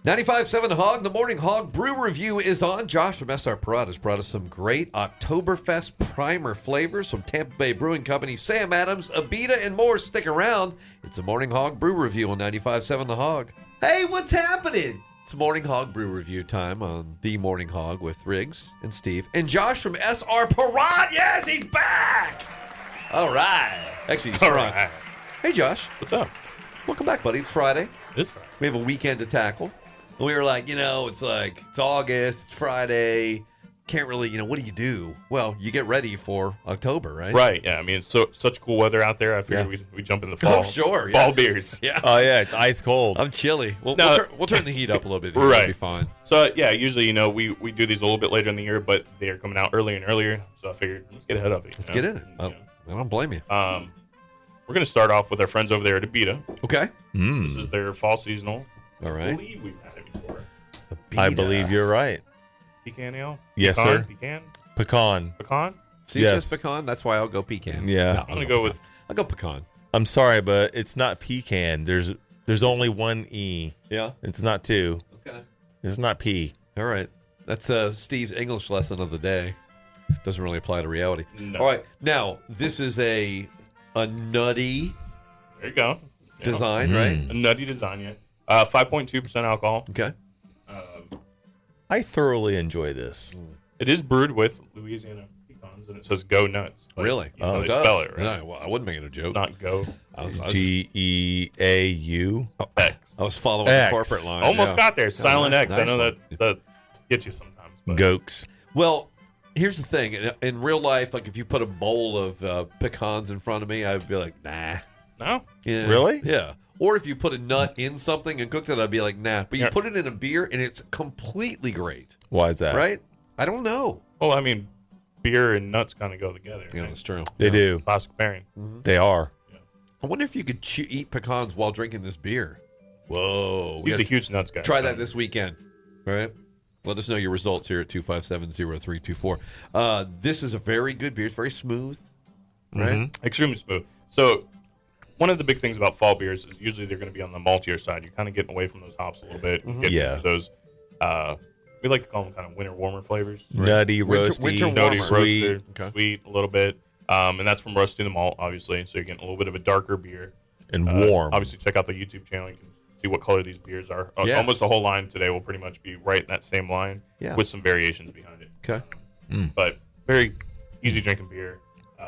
95.7 Hog, the Morning Hog Brew Review is on. Josh from SR Parada has brought us some great Oktoberfest primer flavors from Tampa Bay Brewing Company, Sam Adams, Abita, and more. Stick around. It's the Morning Hog Brew Review on 95.7 The Hog. Hey, what's happening? It's Morning Hog Brew Review time on The Morning Hog with Riggs and Steve. And Josh from SR Parada. Yes, he's back. All right. Actually, he's Friday. Right. Hey, Josh. What's up? Welcome back, buddy. It's Friday. It is Friday. We have a weekend to tackle. We were like, it's August, it's Friday. Can't really, what do you do? Well, you get ready for October, right? Right, yeah. I mean, it's such cool weather out there. I figured we jump in the fall. Oh, sure. Fall beers. Yeah. Oh, yeah, it's ice cold. I'm chilly. We'll turn the heat up a little bit here. Right. It'll be fine. So, yeah, usually, we do these a little bit later in the year, but they are coming out earlier and earlier. So I figured, let's get ahead of it. Let's get in it. I don't blame you. We're going to start off with our friends over there at Abita. Okay. This is their fall seasonal. All right. I believe we've had it before. Abita. I believe you're right. Pecan ale? Yes, sir. Pecan? Pecan. Pecan? See, it says pecan. That's why I'll go pecan. Yeah. No, I'm going to go with... I'll go pecan. I'm sorry, but it's not pecan. There's only one E. Yeah. It's not two. Okay. It's not P. All right. That's Steve's English lesson of the day. Doesn't really apply to reality. No. All right. Now, this is a nutty There you go. design, right? A nutty design, yeah. 5.2% alcohol. Okay. I thoroughly enjoy this. It is brewed with Louisiana pecans, and it says "Go Nuts." But Really? You know Oh, they it does. spell it right. No, well, I wasn't making a joke. It's not "Go." I was GEAU. X. I was following X. the corporate line. Almost yeah. got there. Silent nice- X. nice I know one. that gets you sometimes. But Gokes. Well, here's the thing. In real life, like if you put a bowl of pecans in front of me, I'd be like, nah. No. Yeah. Really? Yeah. Or if you put a nut in something and cooked it, I'd be like, nah. But you Yeah. put it in a beer, and it's completely great. Why is that? Right? I don't know. Well, I mean, beer and nuts kind of go together. Yeah, Right? that's true. They do. Classic pairing. They are. I wonder if you could eat pecans while drinking this beer. Whoa. He's a huge nuts guy. Try so. that this weekend. All right. Let us know your results here at 257-0324. This is a very good beer. It's very smooth. Right? Extremely smooth. So, one of the big things about fall beers is usually they're going to be on the maltier side. You're kind of getting away from those hops a little bit. Getting Yeah. into those, we like to call them kind of winter warmer flavors. Nutty, Winter- roasty, winter Nutty, warmer. sweet. roasted, Okay. sweet a little bit. And that's from roasting the malt, obviously. So you're getting a little bit of a darker beer. And warm. Obviously, check out the YouTube channel. You can see what color these beers are. Yes. Almost the whole line today will pretty much be right in that same line Yeah. with some variations behind it. Okay. But very easy drinking beer.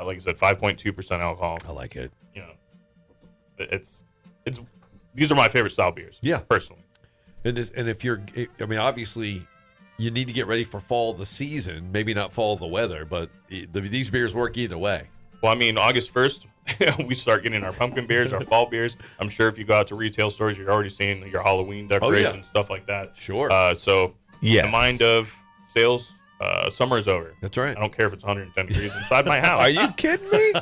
Like I said, 5.2% alcohol. I like it. You know, it's these are my favorite style beers. Yeah. Personally. And if you're, I mean, obviously, you need to get ready for fall of the season. Maybe not fall of the weather, but these beers work either way. Well, I mean, August 1st, we start getting our pumpkin beers, our fall beers. I'm sure if you go out to retail stores, you're already seeing your Halloween decorations, stuff like that. Sure. So, Yes. in the mind of sales, summer is over. That's right. I don't care if it's 110 degrees inside my house. Are you kidding me?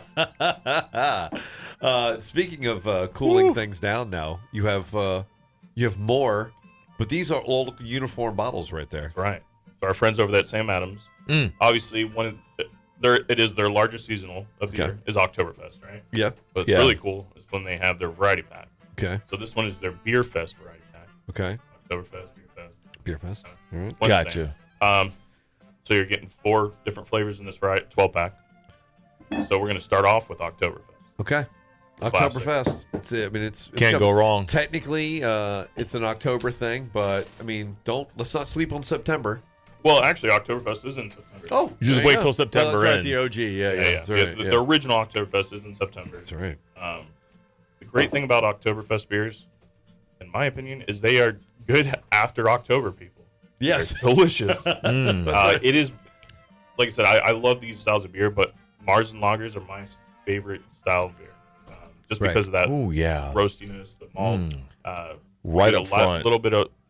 Speaking of cooling things down now, you have more, but these are old uniform bottles right there. That's right. So our friends over there at Sam Adams, obviously it is their largest seasonal of the year is Oktoberfest, right? Yeah. But it's Yeah. really cool is when they have their variety pack. Okay. So this one is their Beer Fest variety pack. Okay. Oktoberfest, Beer Fest. Beer fest. All right. One and the Gotcha. same. So you're getting 4 different flavors in this 12 pack. So we're going to start off with Oktoberfest. Okay. Classic. Oktoberfest. It's Can't go wrong. Technically, it's an October thing, but I mean, let's not sleep on September. Well, actually, Oktoberfest is in September. Oh, You just there wait go. till September that's right, the ends. OG. Yeah. yeah. That's right. The original Oktoberfest is in September. That's right. The great thing about Oktoberfest beers, in my opinion, is they are good after October, people. Yes. They're delicious. It is, like I said, I love these styles of beer, but Mars and lagers are my favorite style of beer. Just Right. because of that Oh, yeah. roastiness, the malt. Right get up front.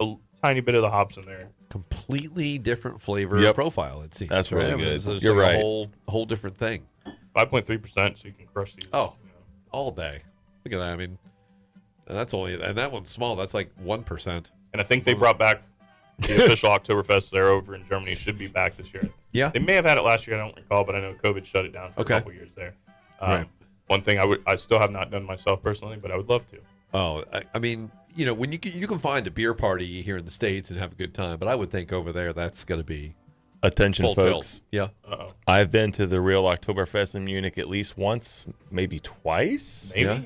A tiny bit of the hops in there. Completely different flavor Yep. profile, it seems. That's really right? good. It's You're like right. A whole different thing. 5.3%, so you can crush these. Oh. you know. All day. Look at that. I mean, and that one's small. That's like 1%. And I think they brought back the official Oktoberfest there over in Germany. Should be back this year. Yeah. They may have had it last year. I don't recall, but I know COVID shut it down for Okay. a couple years there. Right. One thing I still have not done myself personally, but I would love to. Oh, I mean, when you can find a beer party here in the States and have a good time, but I would think over there that's going to be Attention, full folks. tilt. Yeah. Uh-oh. I've been to the real Oktoberfest in Munich at least once, maybe twice. Maybe. Yeah.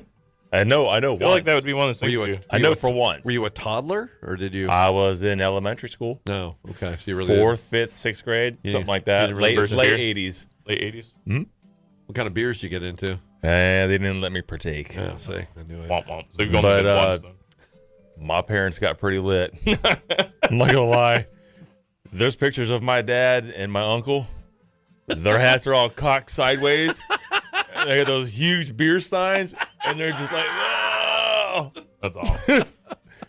I know. I feel once. like that would be one of those things. I know for once. Were you a toddler or did you? I was in elementary school. No. Okay. So you really Fourth, fifth, sixth grade, Yeah. something like that. You didn't really Late 80s. Late 80s? What kind of beers did you get into? They didn't let me partake. Yeah. See, I knew it. Womp womp. So you've only But, been once then. My parents got pretty lit. I'm not gonna lie. There's pictures of my dad and my uncle. Their hats are all cocked sideways. And they got those huge beer steins, and they're just like, "Whoa!" That's awesome.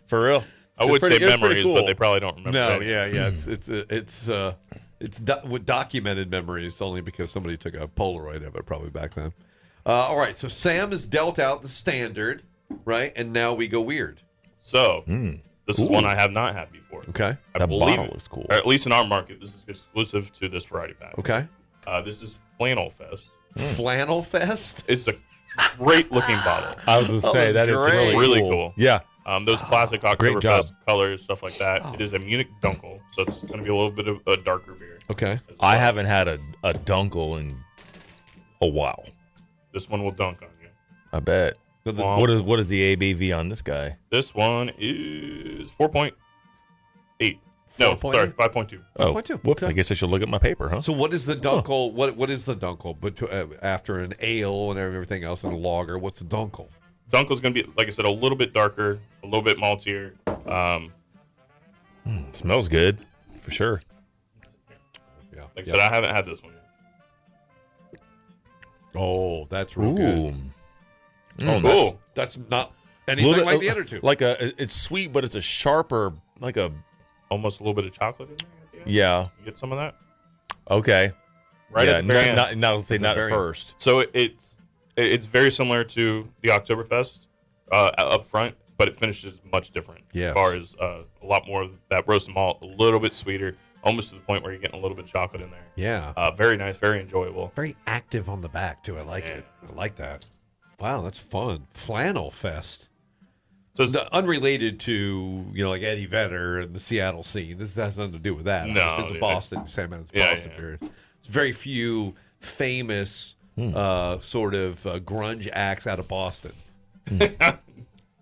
For real. I would say it's pretty memories, cool. but they probably don't remember. No. that. Yeah. It's with documented memories only because somebody took a Polaroid of it probably back then. All right. So Sam has dealt out the standard, right? And now we go weird. So, this is one I have not had before. Okay. I That believe bottle it. looks cool. Or at least in our market, this is exclusive to this variety pack. Okay. This is Flannel Fest. Flannel Fest. It's a great looking bottle. I was going to say, that is great. really Really cool. Yeah. Those classic Great job. Oktoberfest colors, stuff like that. It is a Munich Dunkel, so it's going to be a little bit of a darker beer. Okay. I haven't had a Dunkel in a while. This one will dunk on you. I bet. Wow. What is the ABV on this guy? This one is 4.8. No, 4.8? sorry, 5.2. Oh, 5.2. whoops. Okay. I guess I should look at my paper, huh? So what is the dunkel? What is the dunkel? But after an ale and everything else and a lager, what's the dunkel? Dunkel's going to be, like I said, a little bit darker, a little bit maltier. It smells good, for sure. Yeah. Like I said, I haven't had this one yet. Oh, that's real good. Oh, Cool. That's not anything like the other two. It's sweet, but it's a sharper, like a, Almost a little bit of chocolate in there at the end. yeah. You get some of that? Okay. Right yeah, at the very end. not say not very at first. So it's very similar to the Oktoberfest up front, but it finishes much different. Yes. As far as a lot more of that roasted malt, a little bit sweeter, almost to the point where you're getting a little bit of chocolate in there. Yeah. Very nice, very enjoyable. Very active on the back too. I like it. I like that. Wow, that's fun. Flannel Fest. So it's, Unrelated to like Eddie Vedder and the Seattle scene. This has nothing to do with that. No, It's a yeah. Boston, Sam Adams Yeah, Boston yeah. period. It's very few famous sort of grunge acts out of Boston.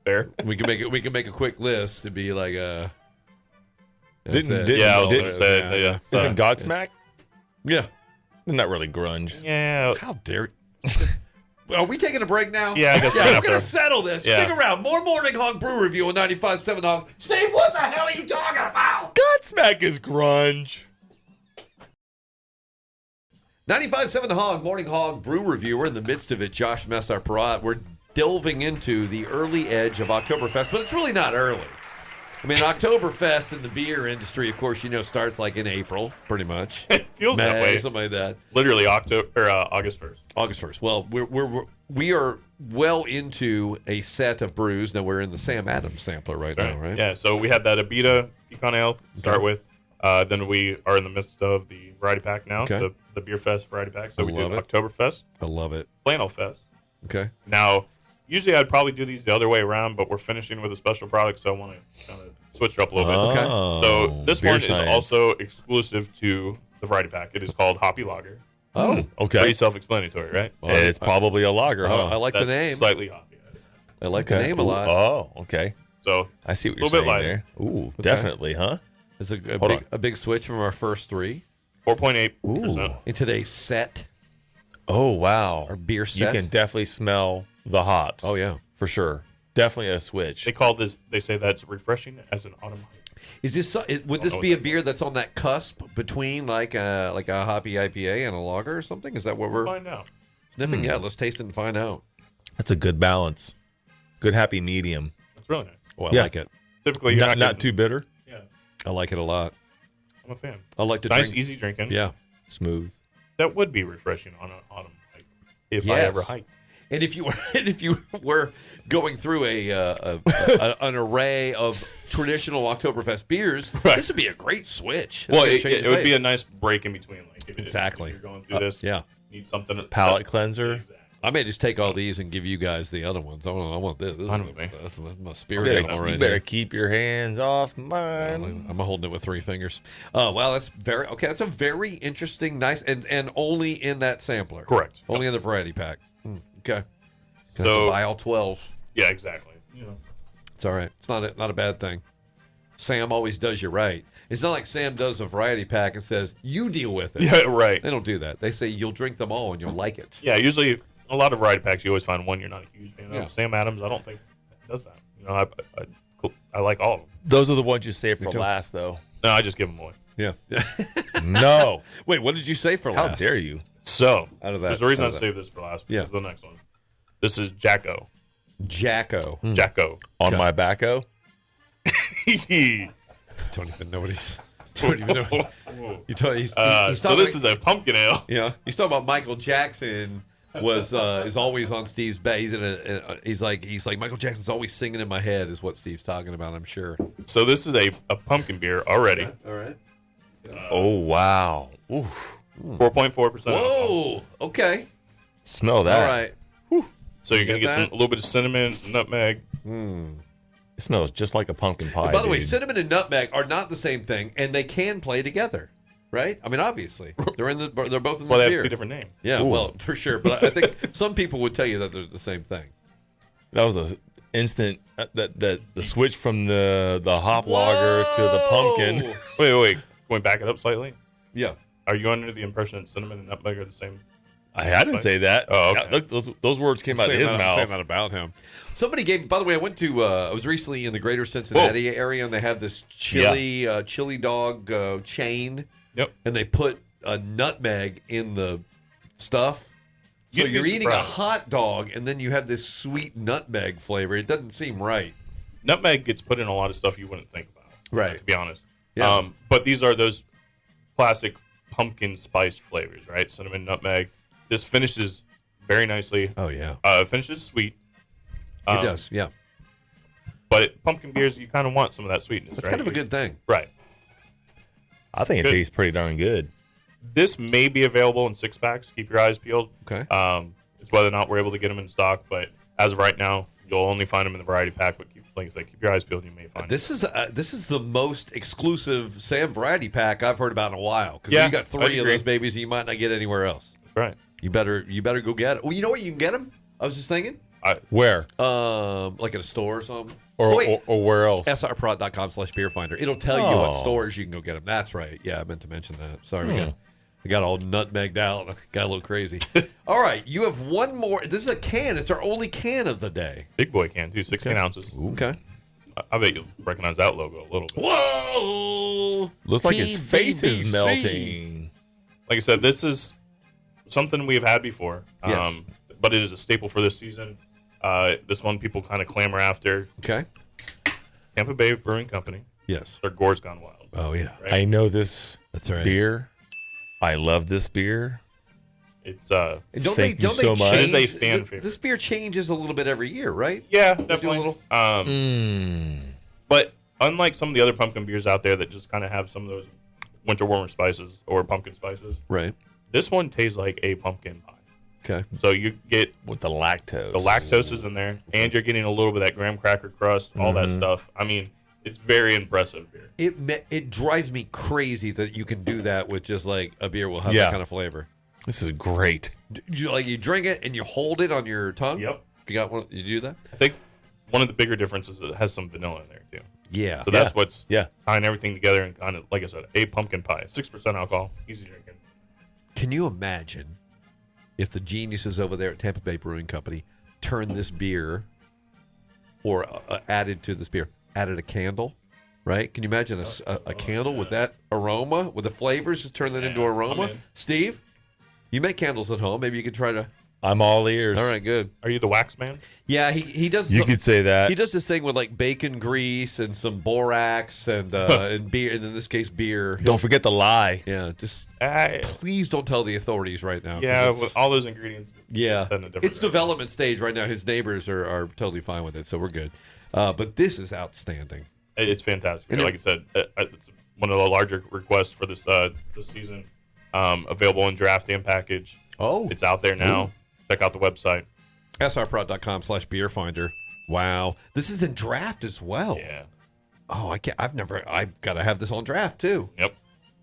fair. We can make a quick list to be like Yeah, I was going to say, yeah. Isn't Godsmack? Yeah. Not really grunge. Yeah. How dare Are we taking a break now? Yeah, I guess yeah, we're we're after. going to settle this. Yeah. Stick around. More Morning Hog Brew Review on 95.7 Hog. Steve, what the hell are you talking about? Godsmack is grunge. 95.7 Hog, Morning Hog Brew Review. We're in the midst of it. Josh Messar-Perrott. We're delving into the early edge of Oktoberfest, but it's really not early. I mean, Oktoberfest in the beer industry, of course, starts like in April, pretty much. It feels May, that way. something like that. Literally August 1st. August 1st. Well, we are well into a set of brews. Now, we're in the Sam Adams sampler right now, right? Yeah, so we had that Abita Pecan Ale to start with. Then we are in the midst of the variety pack now, Okay. the Beer Fest variety pack. So I we love did it. Oktoberfest, I love it. Flannel Fest. Okay. Now, usually I'd probably do these the other way around, but we're finishing with a special product, so I want to kind of switch it up a little bit. Okay. So this beer one science. is also exclusive to the variety pack. It is called Hoppy Lager. Oh, Okay. Pretty self-explanatory, right? Well, It's probably a lager, huh? I like the That's name. Slightly hoppy. I like the name a lot. Oh, okay. So I see what you're Little saying bit there. Ooh, definitely, huh? It's Hold on. a big switch from our first three 4.8%. Ooh. in today's set, Oh, wow. our beer You set. can definitely smell the hops. Oh, yeah. For sure. Definitely a switch. They say that's refreshing as an autumn hike. Is this would this be a beer that's on that cusp between like a hoppy IPA and a lager or something? Is that what we're Find out. sniffing? Yeah, let's taste it and find out. That's a good balance. Good happy medium. It's really nice. Oh, I Yeah. like it. Typically, you're Not not too bitter. Yeah, I like it a lot. I'm a fan. I like to Nice, drink. easy drinking. Yeah. Smooth. That would be refreshing on an autumn hike if I Yes. ever hiked. And if you were going through an array of traditional Oktoberfest beers, Right. this would be a great switch. Well, It's gonna change it the would pace. be a nice break in between. Like if Exactly. if you're going through this, yeah. need something Palate cleanser. Exactly. I may just take all these and give you guys the other ones. I want this. Fine with me. That's my spirit animal right You better here. keep your hands off mine. I'm holding it with 3 fingers. Oh, wow, that's That's a very interesting, nice, and only in that sampler. Correct. Only in the variety pack. Okay. So Have to buy all 12. yeah, exactly. It's all right. It's not a bad thing. Sam always does you right. It's not like Sam does a variety pack and says, you deal with it. Yeah, right. They don't do that. They say you'll drink them all and you'll like it. Yeah, usually a lot of variety packs, you always find one you're not a huge fan of. Yeah. Sam Adams, I don't think does that. I like all of them. Those are the ones you save for too. last, though. No, I just give them away. Yeah. No. Wait, what did you say for How last? dare you? So Out of that- there's a reason out I of that. saved this for last. Yeah. Because the next one. This is Jacko. Jacko. Jacko. On my backo? Don't even know what he's. Don't even know. He's So talking this is a pumpkin ale. Yeah, he's talking about Michael Jackson is always on Steve's back. He's in he's like Michael Jackson's always singing in my head is what Steve's talking about. I'm sure. So this is a pumpkin beer already. All right. Oh, wow. Oof. 4.4%. Whoa. Okay. Smell that. All right. So you're going to get get that? a little bit of cinnamon, some nutmeg. It smells just like a pumpkin pie. By the way, dude. cinnamon and nutmeg are not the same thing, and they can play together, right? I mean, obviously, they're both in the Well, they beer. have 2 different names. Yeah, Ooh. well, for sure. But I think some people would tell you that they're the same thing. That was an instant the switch from the hop lager to the pumpkin. Wait. Can we back it up slightly? Yeah. Are you under the impression that cinnamon and nutmeg are the same? I didn't say that. Oh, okay. Yeah, look, those words came out of his mouth. saying that about him. Somebody gave. By the way, I went to. I was recently in the greater Cincinnati area, and they had this chili dog chain. Yep. And they put a nutmeg in the stuff. So You'd be you're eating a surprised. hot dog, and then you have this sweet nutmeg flavor. It doesn't seem right. Nutmeg gets put in a lot of stuff you wouldn't think about. Right. To be honest. Yeah. But these are those classic pumpkin spice flavors, right? Cinnamon, nutmeg. This finishes very nicely. Oh yeah, It finishes sweet. it does. Yeah, But pumpkin beers, you kind of want some of that sweetness, that's right? kind of a good thing. Right. I think it Good. tastes pretty darn good. This may be available in 6-packs. Keep your eyes peeled. Okay. It's whether or not we're able to get them in stock, but as of right now, you'll only find them in the variety pack. But like I said, keep your eyes peeled. You may find This is the most exclusive Sam variety pack I've heard about in a while. Because Yeah, you got I'd 3 of agree. those babies, and you might not get anywhere else. it. Right. You better go get it. Well, you know where you can get them? I was just thinking, Where? like at a store or something. Or, Oh, wait. or where else? srprod.com/beerfinder. It'll tell you what Oh. stores you can go get them. That's right. Yeah, I meant to mention that. Sorry, we got all nutmegged out. Got a little crazy. All right, you have one more. This is a can. It's our only can of the day. Big boy can too, 16 ounces. Okay. I bet you'll recognize that logo a little bit. Whoa! Looks like his face is TBBC. melting. Like I said, this is something we have had before, Yes. but it is a staple for this season. This one people kind of clamor after. Okay. Tampa Bay Brewing Company. Yes. Their Gore's Gone Wild. Oh yeah. Right? I know this That's right. beer. I love this beer. It's And Thank you don't so they much. change? It is a fan favorite. This beer changes a little bit every year, right? yeah, do a definitely. little- But unlike some of the other pumpkin beers out there that just kind of have some of those winter warmer spices or pumpkin spices, Right. this one tastes like a pumpkin pie. Okay. So you get With the lactose. the lactose is in there, and you're getting a little bit of that graham cracker crust, all that stuff. I mean, it's very impressive beer. It drives me crazy that you can do that with just like a beer will have Yeah. that kind of flavor. This is great. You drink it and you hold it on your tongue. Yep. You got one. You do that? I think one of the bigger differences is it has some vanilla in there too. Yeah. So that's what's Yeah. tying everything together and kind of, like I said, a pumpkin pie. 6% alcohol, easy drinking. Can you imagine if the geniuses over there at Tampa Bay Brewing Company turned this beer or added a candle, right? Can you imagine a candle with that aroma, with the flavors, just turn that into aroma? I'm in. Steve, you make candles at home. Maybe you could try to. I'm all ears. All right, good. Are you the wax man? Yeah, he does. You could say that. He does this thing with like bacon grease and some borax and beer, and in this case beer. Don't forget the lye. Yeah, just I, please don't tell the authorities right now. 'cause yeah, it's- with all those ingredients. yeah, in a different it's direction. development stage right now. His neighbors are totally fine with it, so we're good. But this is outstanding. It's fantastic. And Like I said, it's one of the larger requests for this season. Available in draft and package. Oh, It's out there now. check out the website. srprod.com/beer finder. Wow. This is in draft as well. Yeah. Oh, I've got to have this on draft too. Yep.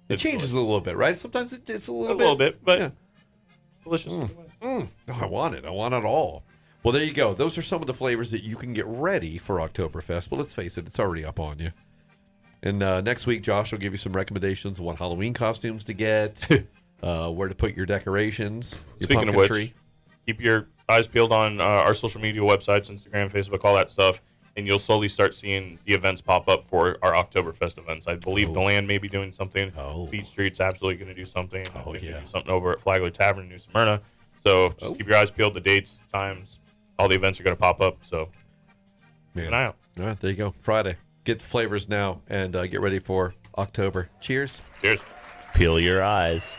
It changes a little bit, right? Sometimes it's a little bit. A little bit, but yeah. delicious. Oh, I want it. I want it all. Well, there you go. Those are some of the flavors that you can get ready for Oktoberfest. But let's face it, it's already up on you. And next week, Josh will give you some recommendations on what Halloween costumes to get, where to put your decorations, your Speaking pumpkin of which, tree. keep your eyes peeled on our social media websites, Instagram, Facebook, all that stuff, and you'll slowly start seeing the events pop up for our Oktoberfest events. I believe the Land may be doing something. Beach Street's absolutely going to do something. I think they do something over at Flagler Tavern in New Smyrna. So just keep your eyes peeled. The dates, times, all the events are going to pop up. So keep an eye out. All right, there you go. Friday. Get the flavors now and get ready for October. Cheers. Cheers. Peel your eyes.